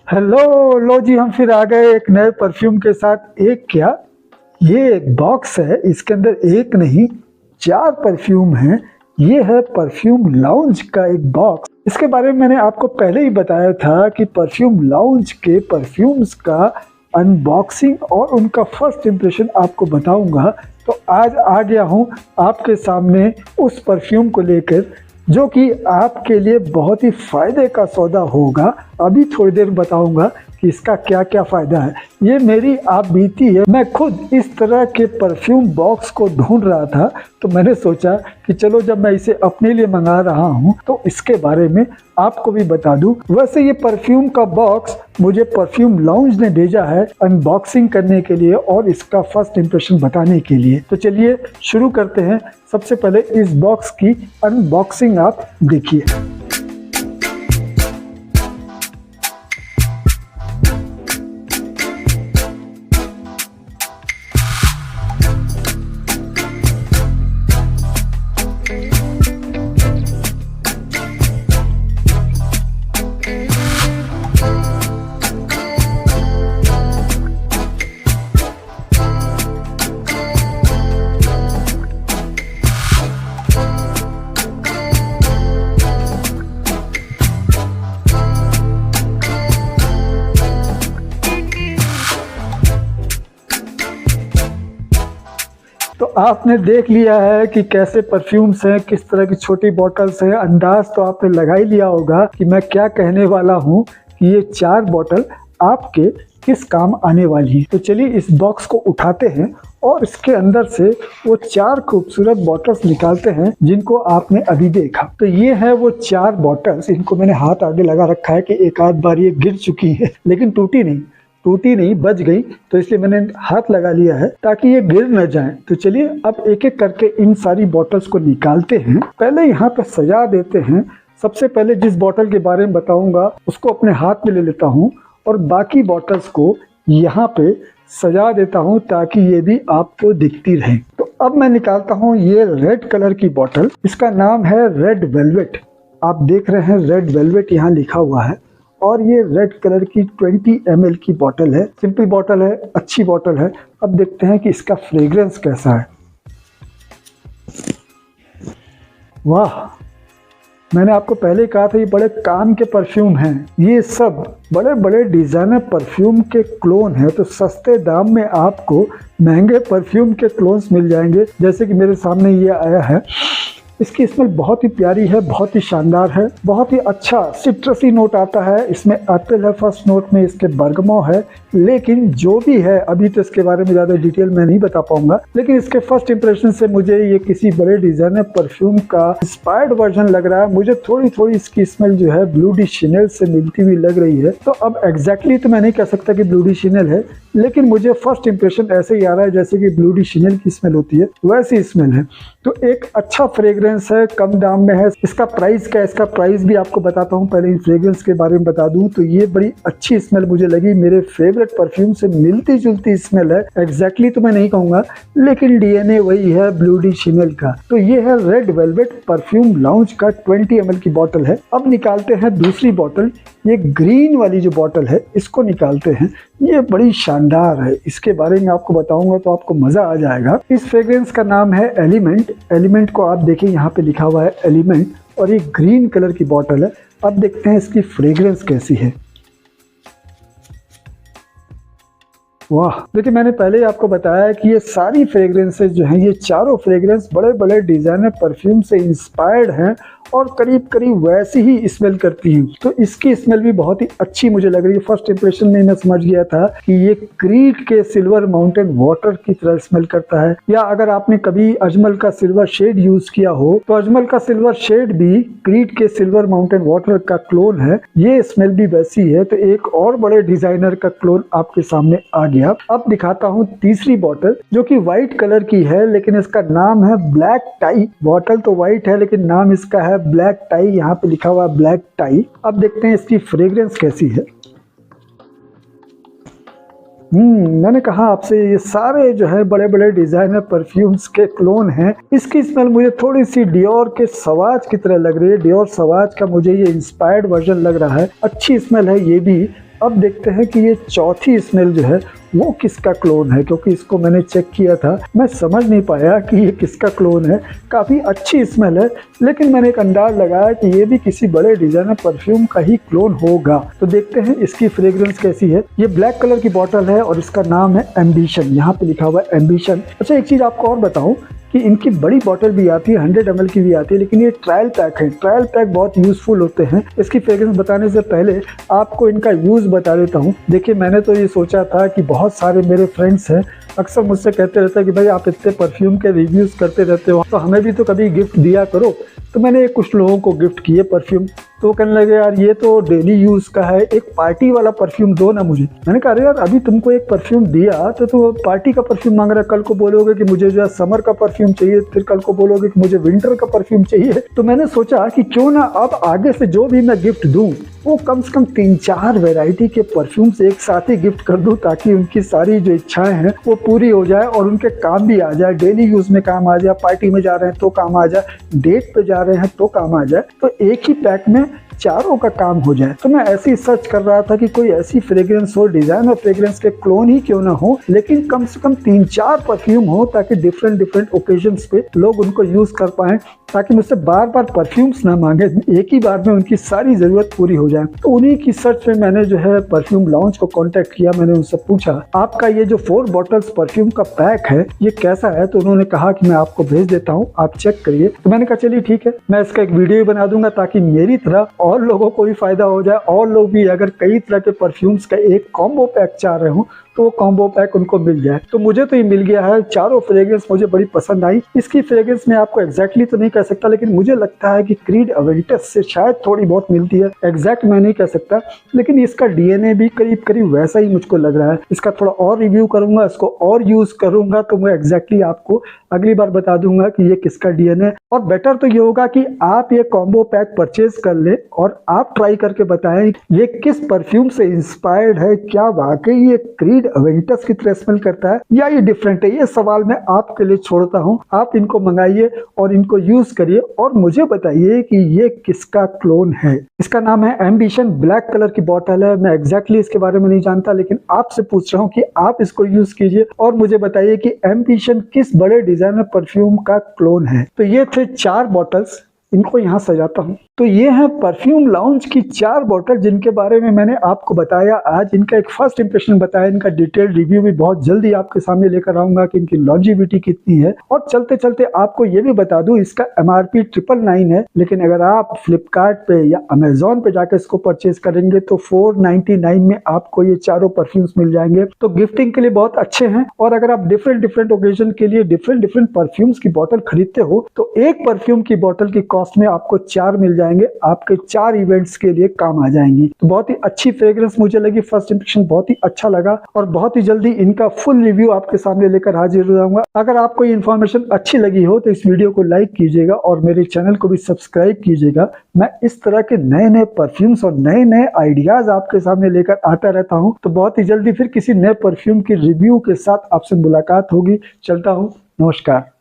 Hello लो जी, हम फिर आ गए एक नए परफ्यूम के साथ। एक क्या, ये एक बॉक्स है, इसके अंदर एक नहीं 4 परफ्यूम हैं। ये है परफ्यूम लाउंज का एक बॉक्स। इसके बारे में मैंने आपको पहले ही बताया था कि परफ्यूम लाउंज के परफ्यूम्स का अनबॉक्सिंग और उनका फर्स्ट इम्प्रेशन आपको बताऊंगा। तो आज आ गया हूँ आपके सामने उस परफ्यूम को लेकर जो कि आपके लिए बहुत ही फायदे का सौदा होगा। अभी थोड़ी देर बताऊंगा कि इसका क्या क्या फ़ायदा है। ये मेरी आप बीती है, मैं खुद इस तरह के परफ्यूम बॉक्स को ढूंढ रहा था, तो मैंने सोचा कि चलो जब मैं इसे अपने लिए मंगा रहा हूँ तो इसके बारे में आपको भी बता दूं। वैसे ये परफ्यूम का बॉक्स मुझे परफ्यूम लाउंज ने भेजा है अनबॉक्सिंग करने के लिए और इसका फर्स्ट इम्प्रेशन बताने के लिए। तो चलिए शुरू करते हैं। सबसे पहले इस बॉक्स की अनबॉक्सिंग आप देखिए। तो आपने देख लिया है कि कैसे परफ्यूम्स हैं, किस तरह की छोटी बॉटल्स हैं। अंदाज तो आपने लगा ही लिया होगा कि मैं क्या कहने वाला हूँ कि ये 4 बॉटल आपके किस काम आने वाली है। तो चलिए इस बॉक्स को उठाते हैं और इसके अंदर से वो 4 खूबसूरत बॉटल्स निकालते हैं जिनको आपने अभी देखा। तो ये है वो 4 बॉटल्स। इनको मैंने हाथ आगे लगा रखा है कि एक आध बार ये गिर चुकी है, लेकिन टूटी नहीं, बच गई, तो इसलिए मैंने हाथ लगा लिया है ताकि ये गिर न जाए। तो चलिए अब एक एक करके इन सारी बॉटल्स को निकालते हैं। पहले यहाँ पे सजा देते हैं। सबसे पहले जिस बॉटल के बारे में बताऊंगा उसको अपने हाथ में ले लेता हूँ और बाकी बॉटल्स को यहाँ पे सजा देता हूँ ताकि ये भी आपको दिखती रहे। तो अब मैं निकालता हूँ ये रेड कलर की बॉटल। इसका नाम है रेड वेलवेट। आप देख रहे हैं रेड वेलवेट यहाँ लिखा हुआ है और ये रेड कलर की 20 ml की बॉटल है। सिंपल बॉटल है, अच्छी बॉटल है। अब देखते हैं कि इसका फ्रेग्रेंस कैसा है। वाह, मैंने आपको पहले कहा था ये बड़े काम के परफ्यूम हैं। ये सब बड़े बड़े डिजाइनर परफ्यूम के क्लोन है। तो सस्ते दाम में आपको महंगे परफ्यूम के क्लोन्स मिल जाएंगे। जैसे कि मेरे सामने ये आया है। इसकी स्मेल बहुत ही प्यारी है, बहुत ही शानदार है, बहुत ही अच्छा सिट्रसी नोट आता है। इसमें एप्पल है फर्स्ट नोट में, इसके बर्गमो है। लेकिन जो भी है अभी तो इसके बारे में ज़्यादा डिटेल मैं नहीं बता पाऊंगा, लेकिन इसके फर्स्ट इंप्रेशन से मुझे ये किसी बड़े डिजाइनर परफ्यूम का इंस्पायर्ड वर्जन लग रहा है। मुझे थोड़ी थोड़ी इसकी स्मेल जो है ब्लू डी शनेल से मिलती हुई लग रही है। तो अब एग्जैक्टली तो मैं नहीं कह सकता कि ब्लू डी शनेल है, लेकिन मुझे फर्स्ट इंप्रेशन ऐसे ही आ रहा है जैसे कि ब्लू डी शनेल की स्मेल होती है वैसी स्मेल है। तो एक अच्छा फ्रेग्रेंस है, कम दाम में है। इसका प्राइस क्या है, इसका प्राइस भी आपको बताता हूँ। पहले इन फ्रेग्रेंस के बारे में बता दूं तो ये बड़ी अच्छी स्मेल मुझे लगी। मेरे फेवरेट परफ्यूम से मिलती जुलती स्मेल है। एग्जैक्टली तो मैं नहीं कहूँगा, लेकिन डीएनए वही है ब्लू डी शनेल का। तो ये है रेड वेलवेट परफ्यूम लाउंज का 20 ml की बॉटल है। अब निकालते हैं दूसरी बॉटल। ये ग्रीन वाली जो बॉटल है इसको निकालते हैं। ये बड़ी शानदार है, इसके बारे में आपको बताऊंगा तो आपको मजा आ जाएगा। इस फ्रेग्रेंस का नाम है एलिमेंट। एलिमेंट को आप देखिए यहाँ पे लिखा हुआ है एलिमेंट, और ये ग्रीन कलर की बॉटल है। अब देखते हैं इसकी फ्रेग्रेंस कैसी है। वाह, देखिए मैंने पहले ही आपको बताया कि ये सारी फ्रेग्रेंसेस जो हैं, ये चारों फ्रेग्रेंस बड़े बड़े डिजाइनर परफ्यूम से इंस्पायर्ड हैं और करीब करीब वैसी ही स्मेल करती हैं। तो इसकी स्मेल भी बहुत ही अच्छी मुझे लग रही है। फर्स्ट इंप्रेशन में मैं समझ गया था कि ये क्रीड के सिल्वर माउंटेन वाटर की तरह स्मेल करता है। या अगर आपने कभी अजमल का सिल्वर शेड यूज किया हो तो अजमल का सिल्वर शेड भी क्रीड के सिल्वर माउंटेन वाटर का क्लोन है। ये स्मेल भी वैसी है। तो एक और बड़े डिजाइनर का क्लोन आपके सामने आ गया। अब दिखाता हूँ तीसरी बॉटल जो कि व्हाइट कलर की है, लेकिन इसका नाम है ब्लैक टाई। बॉटल तो व्हाइट है लेकिन नाम इसका है ब्लैक टाई। यहाँ पे लिखा हुआ ब्लैक टाई। अब देखते हैं इसकी फ्रेग्रेंस कैसी है। मैंने कहा आपसे ये सारे जो है बड़े बड़े डिजाइनर परफ्यूम्स के क्लोन हैं। इसकी स्मेल मुझे थोड़ी सी डियोर के सवाज की तरह लग रही है। डियोर सवाज का मुझे ये इंस्पायर्ड वर्जन लग रहा है। अच्छी स्मेल है ये भी, अब देखते हैं कि ये चौथी स्मेल जो है वो किसका क्लोन है, क्योंकि इसको मैंने चेक किया था, मैं समझ नहीं पाया कि ये किसका क्लोन है। काफ़ी अच्छी स्मेल है, लेकिन मैंने एक अंदाज लगाया कि ये भी किसी बड़े डिजाइनर परफ्यूम का ही क्लोन होगा। तो देखते हैं इसकी फ्रेग्रेंस कैसी है। ये ब्लैक कलर की बॉटल है और इसका नाम है एम्बिशन, यहाँ पे लिखा हुआ है एम्बिशन। अच्छा, एक चीज़ आपको और बताऊँ कि इनकी बड़ी बॉटल भी आती है, 100 ml की भी आती है, लेकिन ये ट्रायल पैक है। ट्रायल पैक बहुत यूज़फुल होते हैं। इसकी फ्रेग्रेंस बताने से पहले आपको इनका यूज़ बता देता हूँ। देखिए, मैंने तो ये सोचा था कि बहुत सारे मेरे फ्रेंड्स हैं, अक्सर मुझसे कहते रहते हैं कि भाई आप इतने परफ्यूम के रिव्यूज़ करते रहते हो तो हमें भी तो कभी गिफ्ट दिया करो। तो मैंने कुछ लोगों को गिफ्ट किए परफ्यूम, तो कहने लगे यार ये तो डेली यूज़ का है, एक पार्टी वाला परफ्यूम दो ना मुझे। मैंने कहा अरे यार, अभी तुमको एक परफ्यूम दिया तो तुम पार्टी का परफ्यूम मांग रहा है, कल को बोलोगे कि मुझे जो है समर का परफ्यूम चाहिए, फिर कल को बोलोगे कि मुझे विंटर का परफ्यूम चाहिए। तो मैंने सोचा कि क्यों ना अब आगे से जो भी मैं गिफ्ट दूँ वो कम से कम 3-4 वैरायटी के परफ्यूम से एक साथ ही गिफ्ट कर दूं, ताकि उनकी सारी जो इच्छाएं हैं वो पूरी हो जाए और उनके काम भी आ जाए, डेली यूज में काम आ जाए, पार्टी में जा रहे हैं तो काम आ जाए, डेट पे जा रहे हैं तो काम आ जाए। तो एक ही पैक में चारों का काम हो जाए। तो मैं ऐसी सर्च कर रहा था कि कोई ऐसी फ्रेग्रेंस हो, डिजाइनर फ्रेग्रेंस के क्लोन ही क्यों ना हो, लेकिन कम से कम 3-4 परफ्यूम हो, ताकि डिफरेंट डिफरेंट ओकेजन्स पे लोग उनको यूज कर पाएं, ताकि मुझसे बार बार परफ्यूम्स ना मांगे, एक ही बार में उनकी सारी जरूरत पूरी हो जाए। तो उन्हीं की सर्च में मैंने जो है परफ्यूम लॉन्च को कांटेक्ट किया। मैंने उनसे पूछा आपका ये जो 4 बॉटल्स परफ्यूम का पैक है ये कैसा है, तो उन्होंने कहा कि मैं आपको भेज देता हूँ, आप चेक करिए। तो मैंने कहा चलिए ठीक है, मैं इसका एक वीडियो बना दूंगा ताकि मेरी तरह और लोगों को भी फायदा हो जाए, और लोग भी अगर कई तरह के परफ्यूम्स का एक कॉम्बो पैक चाह रहे हो तो वो कॉम्बो पैक उनको मिल जाए। तो मुझे तो ये मिल गया है। चारों फ्रेग्रेंस मुझे बड़ी पसंद आई। इसकी फ्रेग्रेंस मैं आपको एग्जैक्टली तो नहीं कह सकता, लेकिन मुझे लगता है कि क्रीड अवेंटस से शायद थोड़ी बहुत मिलती है, एग्जैक्ट मैं नहीं कह सकता, लेकिन इसका डीएनए भी करीब करीब वैसा ही मुझको लग रहा है। इसका थोड़ा और रिव्यू करूंगा, इसको और यूज करूंगा, तो मैं एग्जैक्टली आपको अगली बार बता दूंगा कि ये किसका डीएनए। और बेटर तो ये होगा कि आप ये कॉम्बो पैक परचेज कर ले और आप ट्राई करके बताएं ये किस परफ्यूम से इंस्पायर्ड है, क्या वाकई ये क्रीड अवेंटस की तरह स्मेल करता है या ये डिफरेंट है। ये सवाल मैं आपके लिए छोड़ता हूं। आप इनको मंगाइए और इनको यूज करिए और मुझे बताइए कि ये किसका क्लोन है। इसका नाम है एम्बिशन, ब्लैक कलर की बॉटल है। मैं एग्जैक्टली इसके बारे में नहीं जानता, लेकिन आपसे पूछ रहा हूं कि आप इसको यूज कीजिए और मुझे बताइए कि एम्बिशन किस बड़े डिजाइनर परफ्यूम का क्लोन है। तो ये थे 4 बॉटल्स, इनको यहाँ सजाता हूँ। तो ये है परफ्यूम लाउंज की 4 बॉटल जिनके बारे में मैंने आपको बताया आज। इनका एक फर्स्ट इंप्रेशन बताया, इनका डिटेल रिव्यू भी बहुत जल्दी आपके सामने लेकर आऊंगा कि इनकी लॉन्जिविटी कितनी है। और चलते चलते आपको ये भी बता दूं, इसका MRP 999 है, लेकिन अगर आप फ्लिपकार्ट पे या अमेजोन पे जाकर इसको परचेज करेंगे तो 499 में आपको ये चारों परफ्यूम्स मिल जाएंगे। तो गिफ्टिंग के लिए बहुत अच्छे हैं। और अगर आप डिफरेंट डिफरेंट ओकेजन के लिए डिफरेंट डिफरेंट परफ्यूम्स की बॉटल खरीदते हो तो एक परफ्यूम की बॉटल की कॉस्ट में आपको 4 मिल जाएंगे, आपके 4 इवेंट्स के लिए काम आ जाएंगी। तो बहुत ही अच्छी फ्रेग्रेंस मुझे लगी, फर्स्ट इंप्रेशन बहुत ही अच्छा लगा और बहुत ही जल्दी इनका फुल रिव्यू आपके सामने लेकर हाजिर हो जाऊंगा। अगर आपको ये इन्फॉर्मेशन अच्छी लगी हो तो इस वीडियो को लाइक कीजिएगा और मेरे चैनल को भी सब्सक्राइब कीजिएगा। मैं इस तरह के नए नए परफ्यूम्स और नए नए आइडियाज आपके सामने लेकर आता रहता हूँ। तो बहुत ही जल्दी फिर किसी नए परफ्यूम की रिव्यू के साथ आपसे मुलाकात होगी। चलता हूँ, नमस्कार।